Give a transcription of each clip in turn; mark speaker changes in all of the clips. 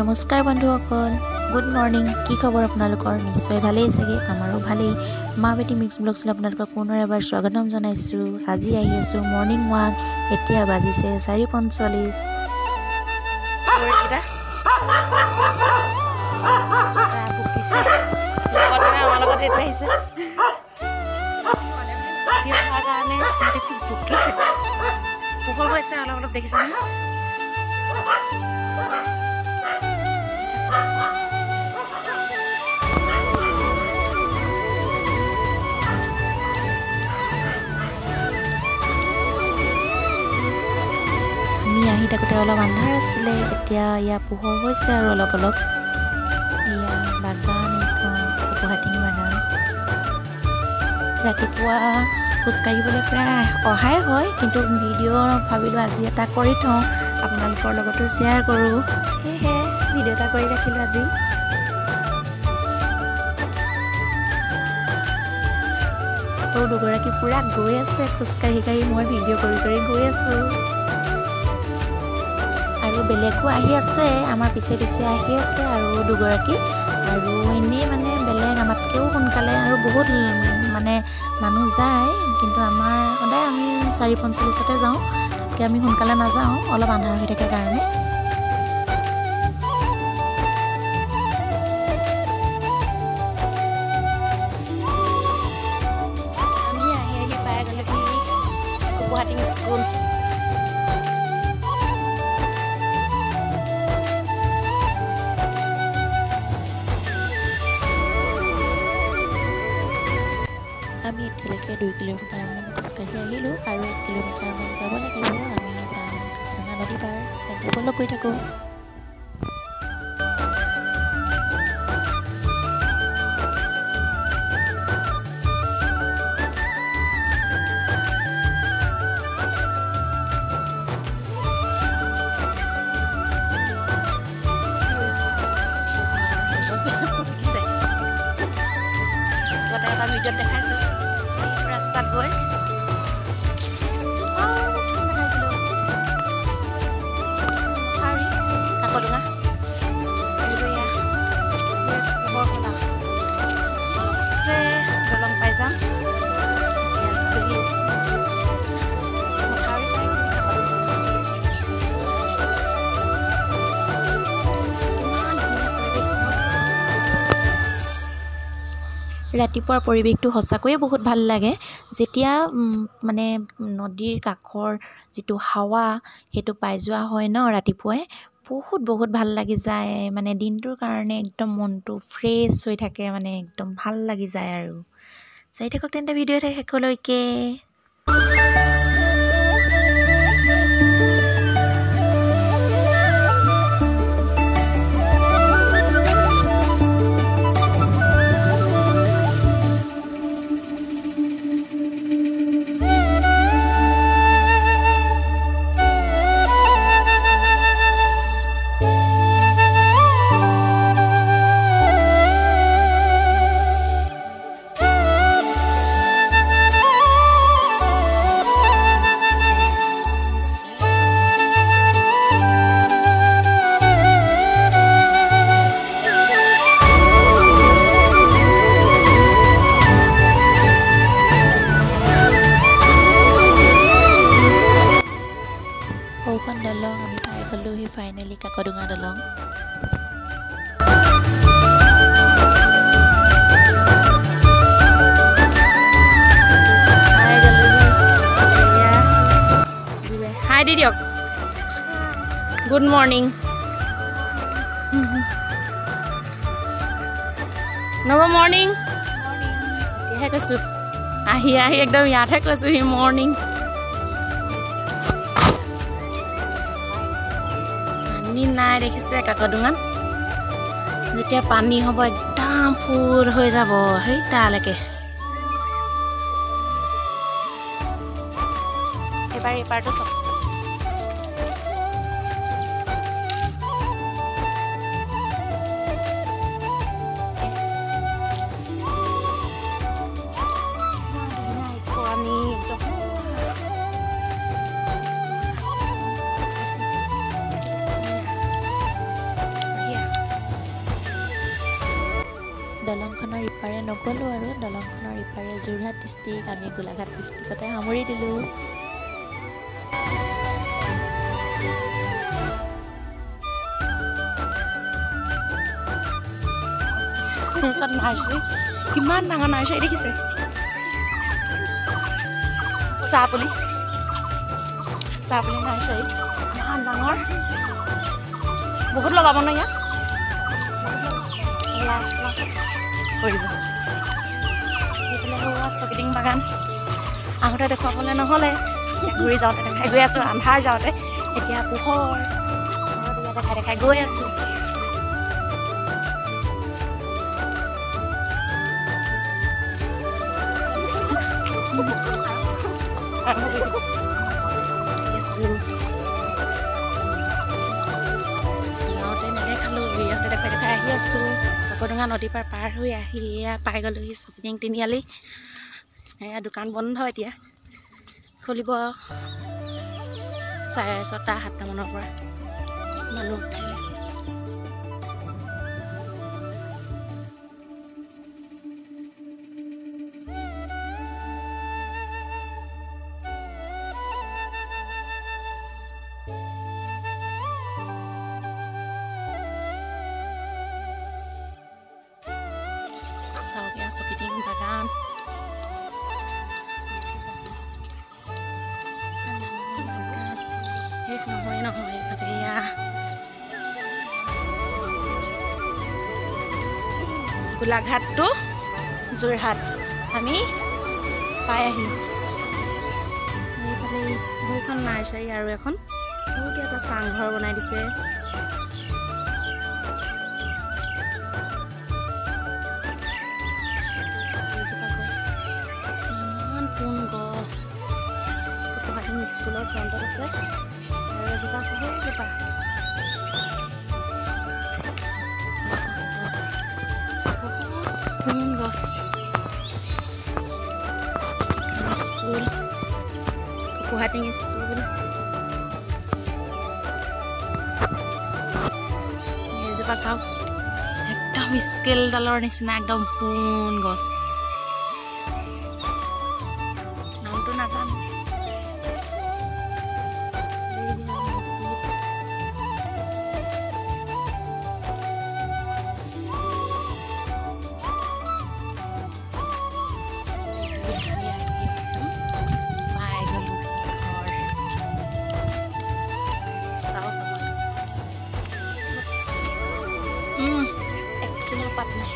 Speaker 1: নমস্কাৰ বন্ধুসকল, good morning. কি খবৰ আপোনালোকৰ? নিশ্চয় ভালেই চাগে, আমাৰো ভালেই। মা বেটি মিক্স ব্লগছলৈ আপোনালোকক পুনৰ এবাৰ স্বাগতম জনাইছোঁ। আজি আহি আছোঁ মৰ্নিং ৱাক। এতিয়া বাজিছে 4:45। আমি আহি থাকোঁতে অলপ আন্ধাৰ আছিলে, এতিয়া ইয়াৰ পোহৰ হৈছে আৰু অলপ অলপ। এয়া বাগান, এইখন কপৌহাটিং বাগান। ৰাতিপুৱা খোজকাঢ়িবলৈ প্ৰায় অহাই হয়, কিন্তু ভিডিঅ' ভাবিলোঁ আজি এটা কৰি থওঁ, আপোনালোকৰ লগতো শ্বেয়াৰ কৰোঁ। সেয়েহে ভিডিঅ' এটা কৰি ৰাখিলোঁ আজি। সৰু দুগৰাকী পূৰা গৈ আছে খোজকাঢ়ি কাঢ়ি, মই ভিডিঅ' কৰি কৰি গৈ আছোঁ। আৰু বেলেগো আহি আছে, আমাৰ পিছে পিছে আহি আছে আৰু দুগৰাকী। আৰু এনেই মানে বেলেগ আমাতকৈও সোনকালে আৰু বহুত মানে মানুহ যায়, কিন্তু আমাৰ সদায় আমি 4:45 যাওঁ, তাতকৈ আমি সোনকালে নাযাওঁ, অলপ আন্ধাৰ হৈ থাকে কাৰণে। আমি আহি আহি পাই গ'লোহি কপৌহাটিং স্কুল। আমি এতিয়ালৈকে 2 কিলোমিটাৰমান খোজকাঢ়ি আহিলোঁ আৰু 1 কিলোমিটাৰমান যাব লাগিব। আমি যাম কাজিৰঙা নদী পাৰ, তেন্তে বলক গৈ থাকোঁ। এটা ভিডিঅ'ত দেখাইছোঁ ৰাস্তাত গৈ কাকডোঙা দলং পাই যাম। ৰাতিপুৱাৰ পৰিৱেশটো সঁচাকৈয়ে বহুত ভাল লাগে। যেতিয়া মানে নদীৰ কাষৰ যিটো হাৱা সেইটো পাই যোৱা হয় ন ৰাতিপুৱাই, বহুত ভাল লাগি যায়। মানে দিনটোৰ কাৰণে একদম মনটো ফ্ৰেছ হৈ থাকে, মানে একদম ভাল লাগি যায় আৰু। চাই থাকক তেন্তে ভিডিঅ'টো শেষলৈকে। সৌখন দলং আমি পাই গ'লোহি ফাইনেলি, কাকডোঙা দলং। হাই দি দিয়ক, গুড মৰ্ণিং। নৱ মৰ্ণিং। এতিয়াহে কৈছোঁ, আহি একদম ইয়াতহে কৈছোঁহি মৰ্ণিং। পানী নাই দেখিছে কাকডোঙাত, যেতিয়া পানী হ'ব একদম ফুল হৈ যাব সেই তালৈকে। এবাৰ এপাৰটো চাওক। দলংখনৰ ইপাৰে নগ'লোঁ আৰু দলংখনৰ ইপাৰে যোৰহাট ডিষ্ট্ৰিক্ট, আমি গোলাঘাট ডিষ্ট্ৰিক্টতে সামৰি দিলোঁ।
Speaker 2: নাৰ্চাৰী কিমান ডাঙৰ নাৰ্চাৰী দেখিছে, চাহপুলি নাৰ্চাৰী ইমান ডাঙৰ, বহুত লগাব ন ইয়াত কৰিব। এইফালে চকিডিং বাগান আহোঁতে দেখুৱাবলৈ নহ'লে, ঘূৰি যাওঁতে দেখাই গৈ আছোঁ, আন্ধাৰ যাওঁতে এতিয়া পোহৰ দেখাই গৈ আছোঁ। যাওঁতে নেদেখালোঁ, ঘূৰিতে দেখাই আহি আছোঁ। কাকডোঙা নদী পাৰ হৈ আহি এয়া পাই গ'লোহি চকিডিং তিনিআলি। এয়া দোকান বন্ধ, এতিয়া খুলিব 6:30 7টা মানৰ পৰা। মানুহ চাওঁগৈ চকিডিং বাগান। শেষ নহয় এয়া গোলাঘাট টু যোৰহাট আমি পাই আহিলোঁ। এইফালে বহুখন নাৰ্চাৰী আৰু এখন বহুতে এটা চাংঘৰ বনাই দিছে। গছ স্কুলৰ ফ্ৰণ্টত আছে আৰু এজোপা আছে সেইজোপা গছ। স্কুল গুৱাহাটী স্কুল, এজোপা চাওক একদম স্কেলডালৰ নিচিনা একদম পোন গছ। নাজানো পাই গ'লো ঘৰ। চাওক একখিনিও পাত নাই।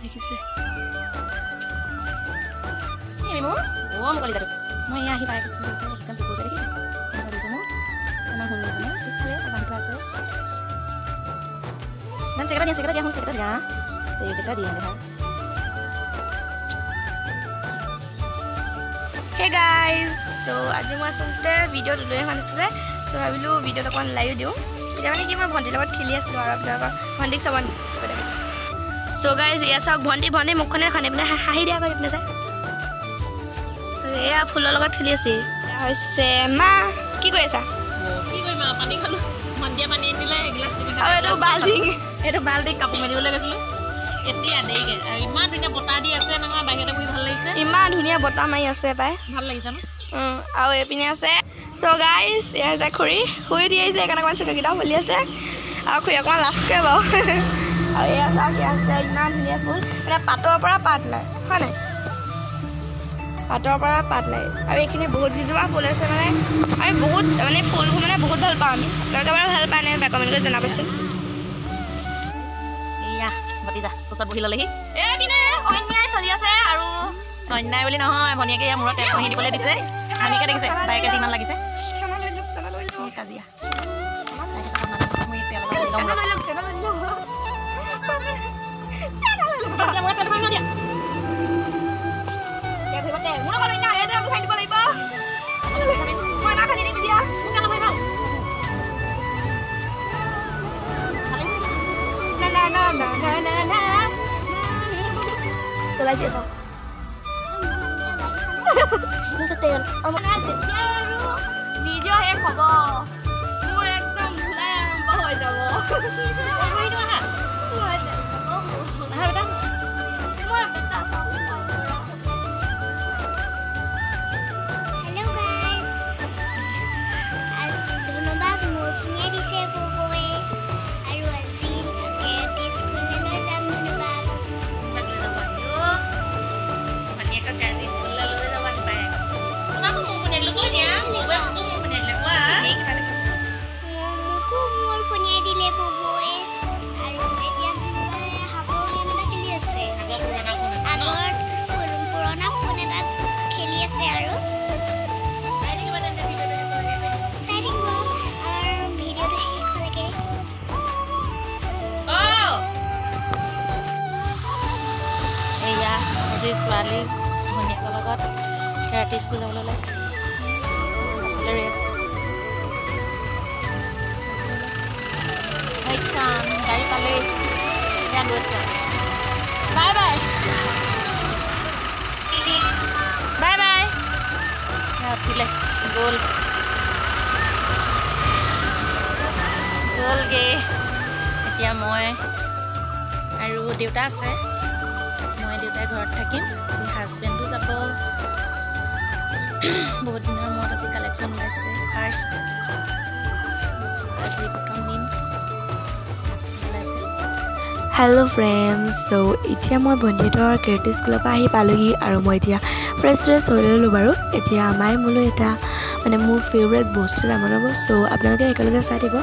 Speaker 2: দেখিছে মই আহি পাই একদম পুকুৰতে দেখিছে ভাবিছে মোৰ আমাৰ শুনি পিছফালে বান্ধটো আছে। চেকেটা দিয়া চেকেটা দিয়া শুন চেকেটা দিয়া চেকেটা দিয়া দেখা। হে গাইজ, চ' আজি মই আচলতে ভিডিঅ'ত লৈ অহা নাছিলে, চ' ভাবিলোঁ ভিডিঅ'ত অকণমান লাইও দিওঁ। তেতিয়া মানে কি মই ভণ্টিৰ লগত খেলি আছিলোঁ আৰু আপোনালোকৰ ভণ্টিক চাব। চ' গাইজ এয়া চাওক ভণ্টি মুখখনে খানে পিনে হাঁহি দিয়া কৰি পিনে চাই এয়া ফুলৰ লগত খেলি আছে। হৈছে মা কি কৰি আছা?
Speaker 3: কি কৰিম আৰু পানী খালোঁ, ভণ্টিয়ে পানী দিলে এগিলাচ দিলে।
Speaker 2: এইটো বাল্টিং
Speaker 3: কাপোৰ মেলিবলৈ গৈছিলোঁ এতিয়া দেৰিকৈ। আৰু ইমান ধুনীয়া বতাহ দি আছে নহয়, বাহিৰতে বহি ভাল লাগিছে।
Speaker 2: ইমান ধুনীয়া বতাহ মাৰি আছে পাই,
Speaker 3: ভাল লাগিছে ন।
Speaker 2: আৰু এইপিনে আছে চ' গাইজ এয়া হৈছে খুৰী, শুই দি আহিছে সেইকাৰণে অকণমান চকুকেইটাও ফুলি আছে আৰু খুৰী অকণমান লাষ্ট কৰে বাৰু। আৰু এয়া চাওক এয়া আছে ইমান ধুনীয়া ফুল, মানে পাতৰ পৰা পাত লয় হয় নাই, পাতৰ পৰা পাত লাগে। আৰু এইখিনি বহুত কেইজোপা ফুল আছে, মানে আমি বহুত মানে ফুলবোৰ মানে বহুত ভাল পাওঁ আমি। আপোনালোকে বাৰু ভাল পায় নাই কমেণ্ট কৰি জনাবচোন।
Speaker 3: এয়া ভতিজা ওচৰত বহি ল'লেহি। এইপিনে অন্যায় চলি আছে আৰু অন্যায় বুলি নহয়, ভনীয়েকে ইয়াৰ মূৰত তেল ঘঁহি দিবলৈ দিছে। ভনীয়েকে দেখিছে বাইকে যিমান লাগিছে কাজিয়া
Speaker 2: Like this song. Nó sẽ tiền. Video' শেষ হ'ব মোৰ একদম ভুলাই আৰম্ভ হৈ যাব
Speaker 1: ছোৱালী ভনীয়েকৰ লগত ৰাতি স্কুল যাবলৈ ওলাইছে আচলতে ৰেচ গাড়ী পালেই এতিয়া গৈছে বাই বাই বাই বাই উঠিলে গ'লগে এতিয়া মই আৰু দেউতা আছে দেউতাই ঘৰত থাকিম আজি হাজবেণ্ডো যাব বহুত দিনৰ মূৰত আজি কালেকশ্যন ওলাইছে ফাৰ্ষ্ট আজি প্ৰথম দিন ওলাইছে
Speaker 4: হেল্ল' ফ্ৰেণ্ডছ চ' এতিয়া মই ভণ্টিহঁতৰ ক্ৰিয়েটিভ স্কুলৰ পৰা আহি পালোহি আৰু মই এতিয়া ফ্ৰেছ হৈ ল'লোঁ বাৰু এতিয়া মায়ে মোলৈ এটা মানে মোৰ ফেভৰেট বস্তু এটা বনাব চ' আপোনালোকে একেলগে চাই দিব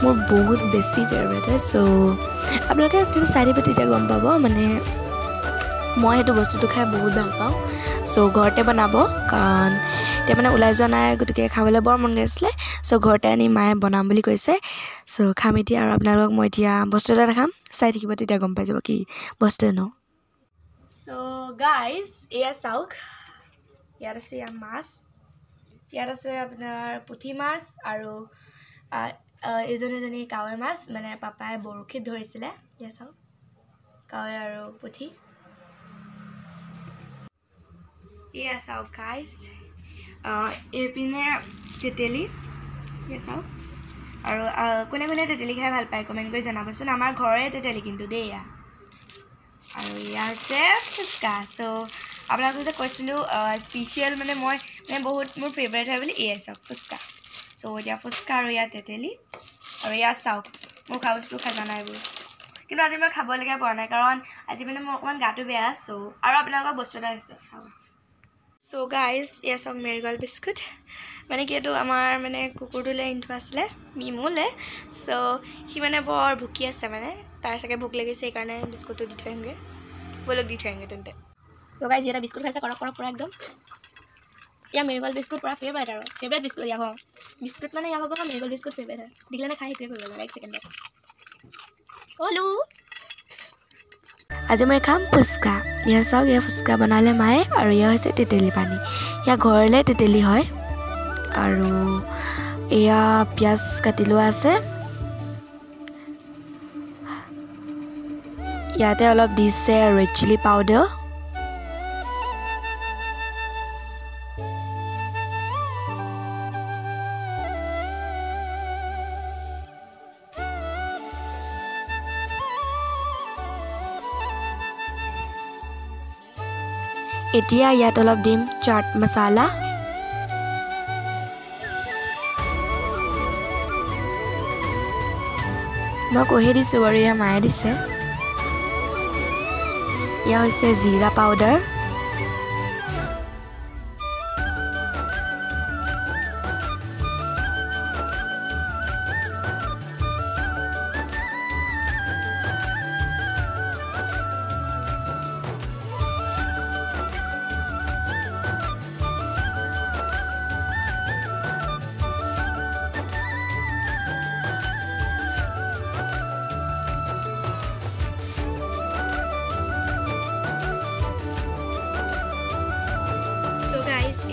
Speaker 4: মোৰ বহুত বেছি ফেভৰেট হয় চ' আপোনালোকে যদি চাই দিব তেতিয়া গম পাব মানে মই সেইটো বস্তুটো খাই বহুত ভাল পাওঁ চ' ঘৰতে বনাব কাৰণ এতিয়া মানে ওলাই যোৱা নাই গতিকে খাবলৈ বৰ মন গৈছিলে চ' ঘৰতে আনি মায়ে বনাম বুলি কৈছে চ' খাম এতিয়া আৰু আপোনালোকক মই এতিয়া বস্তু এটা দেখাম চাই থাকিব তেতিয়া গম পাই যাব কি বস্তু ন
Speaker 2: চ' গাইজ এয়া চাওক ইয়াত আছে মাছ ইয়াত আছে আপোনাৰ পুঠি মাছ আৰু এজনী কাৱৈ মাছ মানে পাপাই বৰশীত ধৰিছিলে এয়া চাওক কাৱৈ আৰু পুঠি এয়া চাওক গাইজ এইপিনে তেতেলী এয়া চাওক আৰু কোনে কোনে তেতেলী খাই ভাল পায় কমেণ্ট কৰি জনাবচোন আমাৰ ঘৰৰে তেতেলী কিন্তু দেই এয়া আৰু এয়া হৈছে ফুচকা চ' আপোনালোকক যে কৈছিলোঁ স্পেচিয়েল মানে মই মানে বহুত মোৰ ফেভৰেট হয় বুলি এয়া চাওক ফুচকা চ' এতিয়া ফুচকা আৰু ইয়াত তেতেলী আৰু এয়া চাওক মোৰ খোৱা বস্তু খাজা নাই এইবোৰ কিন্তু আজি মই খাবলগীয়া পৰা নাই কাৰণ আজি মানে মোৰ অকণমান গাটো বেয়া চ' আৰু আপোনালোকক বস্তু এটা দিছোঁ চাওক চ' গাইজ এয়া চাওক মেৰিগ'ল্ড বিস্কুট মানে কি এইটো আমাৰ মানে কুকুৰটোলৈ ইনটো আছিলে মিমুলৈ চ' সি মানে বৰ ভুকি আছে মানে তাৰ চাগে ভোক লাগিছে সেইকাৰণে বিস্কুটটো দি থৈ আহিমগৈ ব'লক দি থৈ আহিমগৈ তেন্তে চ' গাইজ এটা বিস্কুট খাইছে কৰক পূৰা একদম ইয়াৰ মেৰিগ'ল্ড বিস্কুট পূৰা ফেভৰেট আৰু ফেভৰেট বিস্কুট ইয়াক বিস্কুট মানে ইয়াক আকৌ মেৰিগ'ল্ড বিস্কুট ফেভৰেট হয় দেখিলে খাই সেইটোৱে কৰিব লাগে এক ছেকেণ্ডত হলো
Speaker 4: আজি মই খাম ফুচকা ইয়াৰ চাওক ইয়াৰ ফুচকা বনালে মায়ে আৰু এয়া হৈছে তেতেলী পানী ইয়াৰ ঘৰলৈ তেতেলী হয় আৰু এয়া পিঁয়াজ কাটি লোৱা আছে ইয়াতে অলপ দিছে ৰেড চিলি পাউডাৰ এতিয়া ইয়াত অলপ দিম চাট মছলা মই কৈয়ে দিছোঁ বাৰু এয়া মায়ে দিছে এয়া হৈছে জিৰা পাউডাৰ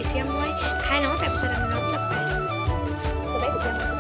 Speaker 2: এতিয়া মই খাই লওঁ তাৰপিছত আপোনালোকক লগ পাইছোঁ সবেই